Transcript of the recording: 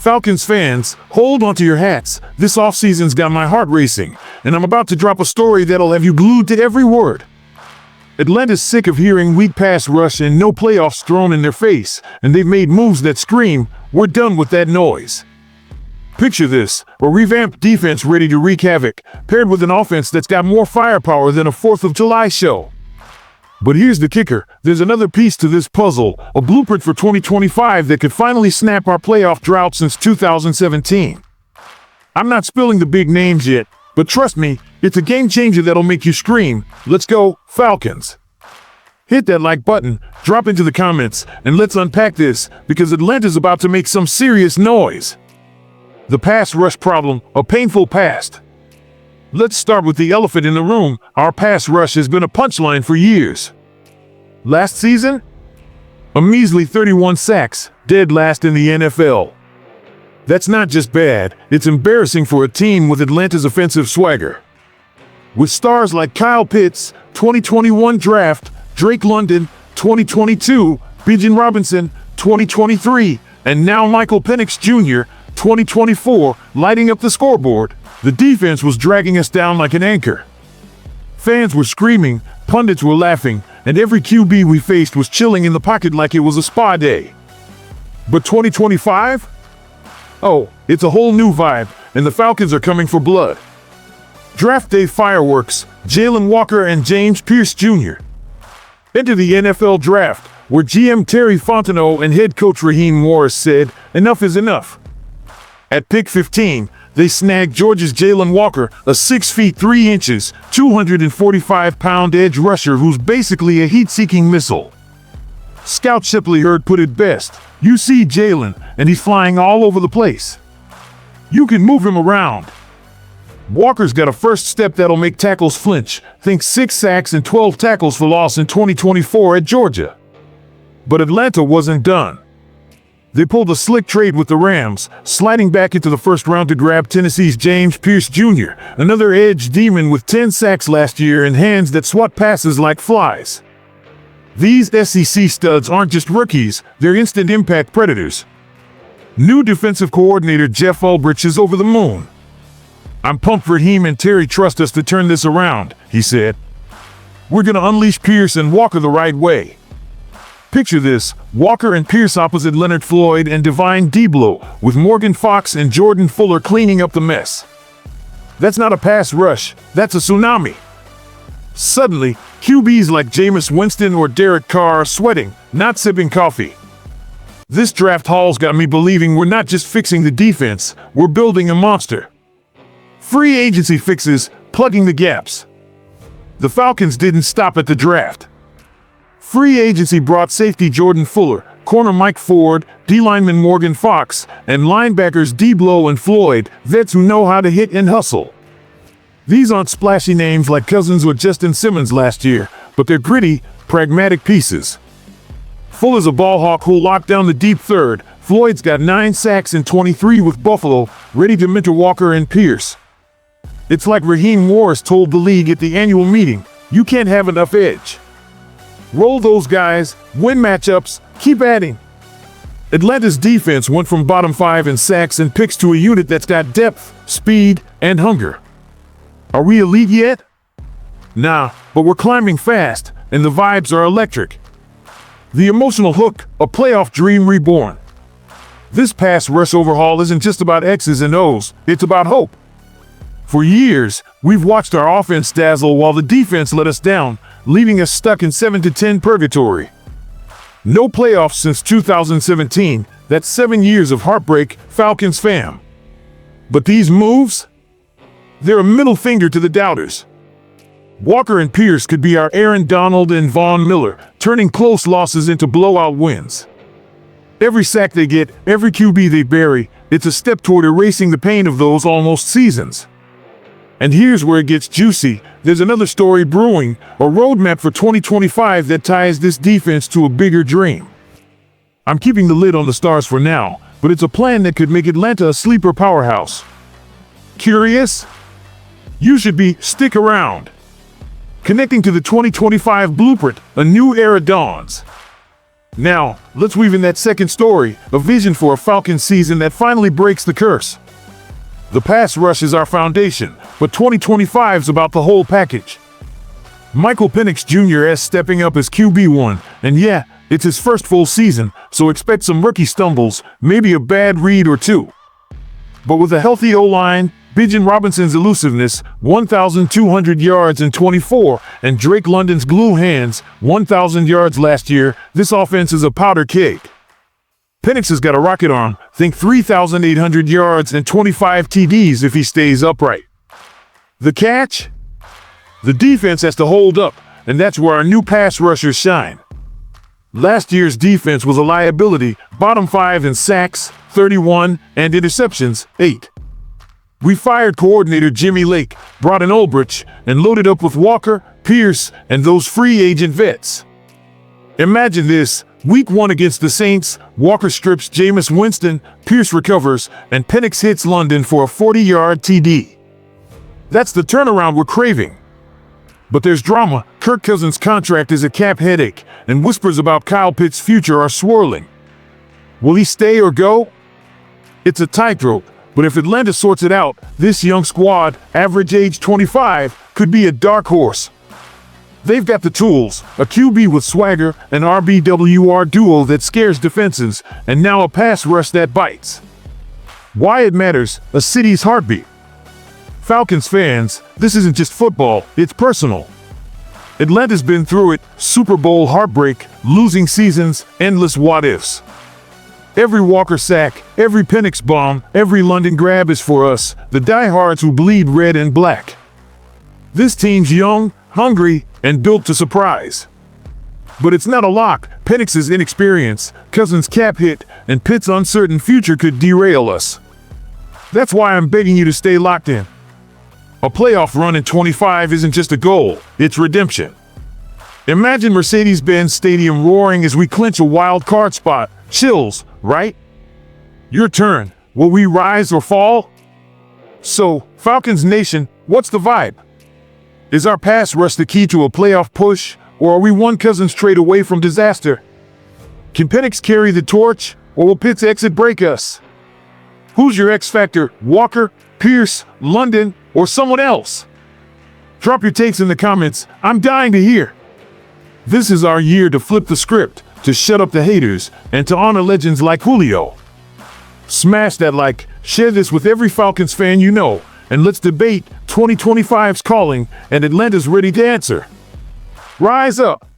Falcons fans, hold onto your hats. This offseason's got my heart racing, and I'm about to drop a story that'll have you glued to every word. Atlanta's sick of hearing weak pass rush and no playoffs thrown in their face, and they've made moves that scream, we're done with that noise. Picture this, a revamped defense ready to wreak havoc, paired with an offense that's got more firepower than a 4th of July show. But here's the kicker, there's another piece to this puzzle, a blueprint for 2025 that could finally snap our playoff drought since 2017. I'm not spilling the big names yet, but trust me, it's a game changer that'll make you scream, let's go, Falcons. Hit that like button, drop into the comments, and let's unpack this, because Atlanta's about to make some serious noise. The pass rush problem, a painful past. Let's start with the elephant in the room. Our pass rush has been a punchline for years. Last season? A measly 31 sacks, dead last in the NFL. That's not just bad, it's embarrassing for a team with Atlanta's offensive swagger. With stars like Kyle Pitts, 2021 draft, Drake London, 2022, Bijan Robinson, 2023, and now Michael Penix Jr., 2024, lighting up the scoreboard, the defense was dragging us down like an anchor. Fans were screaming, pundits were laughing, and every QB we faced was chilling in the pocket like it was a spa day. But 2025? Oh, it's a whole new vibe, and the Falcons are coming for blood. Draft day fireworks, Jalen Walker and James Pierce Jr. Enter the NFL draft, where GM Terry Fontenot and head coach Raheem Morris said, enough is enough. At pick 15, they snagged Georgia's Jalen Walker, a 6 feet 3 inches, 245-pound edge rusher who's basically a heat-seeking missile. Scout Shipley Hurd put it best, you see Jalen, and he's flying all over the place. You can move him around. Walker's got a first step that'll make tackles flinch. Think 6 sacks and 12 tackles for loss in 2024 at Georgia. But Atlanta wasn't done. They pulled a slick trade with the Rams, sliding back into the first round to grab Tennessee's James Pierce Jr., another edge demon with 10 sacks last year and hands that swat passes like flies. These SEC studs aren't just rookies, they're instant impact predators. New defensive coordinator Jeff Ulbrich is over the moon. I'm pumped Raheem and Terry trust us to turn this around, he said. We're gonna unleash Pierce and Walker the right way. Picture this, Walker and Pierce opposite Leonard Floyd and Divine Deablo, with Morgan Fox and Jordan Fuller cleaning up the mess. That's not a pass rush, that's a tsunami. Suddenly, QBs like Jameis Winston or Derek Carr are sweating, not sipping coffee. This draft haul's got me believing we're not just fixing the defense, we're building a monster. Free agency fixes, plugging the gaps. The Falcons didn't stop at the draft. Free agency brought safety Jordan Fuller, corner Mike Ford, D-lineman Morgan Fox, and linebackers Deablo and Floyd, vets who know how to hit and hustle. These aren't splashy names like Cousins or Justin Simmons last year, but they're gritty, pragmatic pieces. Fuller's a ball hawk who'll lock down the deep third. Floyd's got 9 sacks and 23 with Buffalo, ready to mentor Walker and Pierce. It's like Raheem Morris told the league at the annual meeting, you can't have enough edge. Roll those guys, win matchups, keep adding. Atlanta's defense went from bottom 5 in sacks and picks to a unit that's got depth, speed, and hunger. Are we elite yet? Nah, but we're climbing fast, and the vibes are electric. The emotional hook, a playoff dream reborn. This pass rush overhaul isn't just about X's and O's, it's about hope. For years, we've watched our offense dazzle while the defense let us down, leaving us stuck in 7-10 purgatory. No playoffs since 2017, that's 7 years of heartbreak, Falcons fam. But these moves? They're a middle finger to the doubters. Walker and Pierce could be our Aaron Donald and Von Miller, turning close losses into blowout wins. Every sack they get, every QB they bury, it's a step toward erasing the pain of those almost seasons. And here's where it gets juicy. There's another story brewing, a roadmap for 2025 that ties this defense to a bigger dream. I'm keeping the lid on the stars for now, but it's a plan that could make Atlanta a sleeper powerhouse. Curious? You should be. Stick around. Connecting to the 2025 blueprint, a new era dawns. Now, let's weave in that second story, a vision for a Falcons season that finally breaks the curse. The pass rush is our foundation, but 2025 is about the whole package. Michael Penix Jr. is stepping up as QB1, and yeah, it's his first full season, so expect some rookie stumbles, maybe a bad read or two. But with a healthy O-line, Bijan Robinson's elusiveness, 1,200 yards in 24, and Drake London's glue hands, 1,000 yards last year, this offense is a powder keg. Penix has got a rocket arm, think 3,800 yards and 25 TDs if he stays upright. The catch? The defense has to hold up, and that's where our new pass rushers shine. Last year's defense was a liability, bottom 5 in sacks, 31, and interceptions, 8. We fired coordinator Jimmy Lake, brought in Ulbrich, and loaded up with Walker, Pierce, and those free agent vets. Imagine this, week 1 against the Saints, Walker strips Jameis Winston, Pierce recovers, and Penix hits London for a 40-yard TD. That's the turnaround we're craving. But there's drama. Kirk Cousins' contract is a cap headache, and whispers about Kyle Pitts' future are swirling. Will he stay or go? It's a tightrope, but if Atlanta sorts it out, this young squad, average age 25, could be a dark horse. They've got the tools, a QB with swagger, an RBWR duo that scares defenses, and now a pass rush that bites. Why it matters, a city's heartbeat. Falcons fans, this isn't just football, it's personal. Atlanta's been through it, Super Bowl heartbreak, losing seasons, endless what-ifs. Every Walker sack, every Penix bomb, every London grab is for us, the diehards who bleed red and black. This team's young, hungry, and built to surprise. But it's not a lock. Penix's inexperience, Cousins' cap hit, and Pitt's uncertain future could derail us. That's why I'm begging you to stay locked in. A playoff run in 25 isn't just a goal, it's redemption. Imagine Mercedes-Benz Stadium roaring as we clinch a wild card spot. Chills, right? Your turn. Will we rise or fall? So, Falcons Nation, what's the vibe? Is our pass rush the key to a playoff push, or are we one Cousins trade away from disaster? Can Penix carry the torch, or will Pitt's exit break us? Who's your X factor? Walker, Pierce, London, or someone else? Drop your takes in the comments. I'm dying to hear. This is our year to flip the script, to shut up the haters, and to honor legends like Julio. Smash that like, share this with every Falcons fan you know, and let's debate. 2025's calling, and Atlanta's ready to answer. Rise up.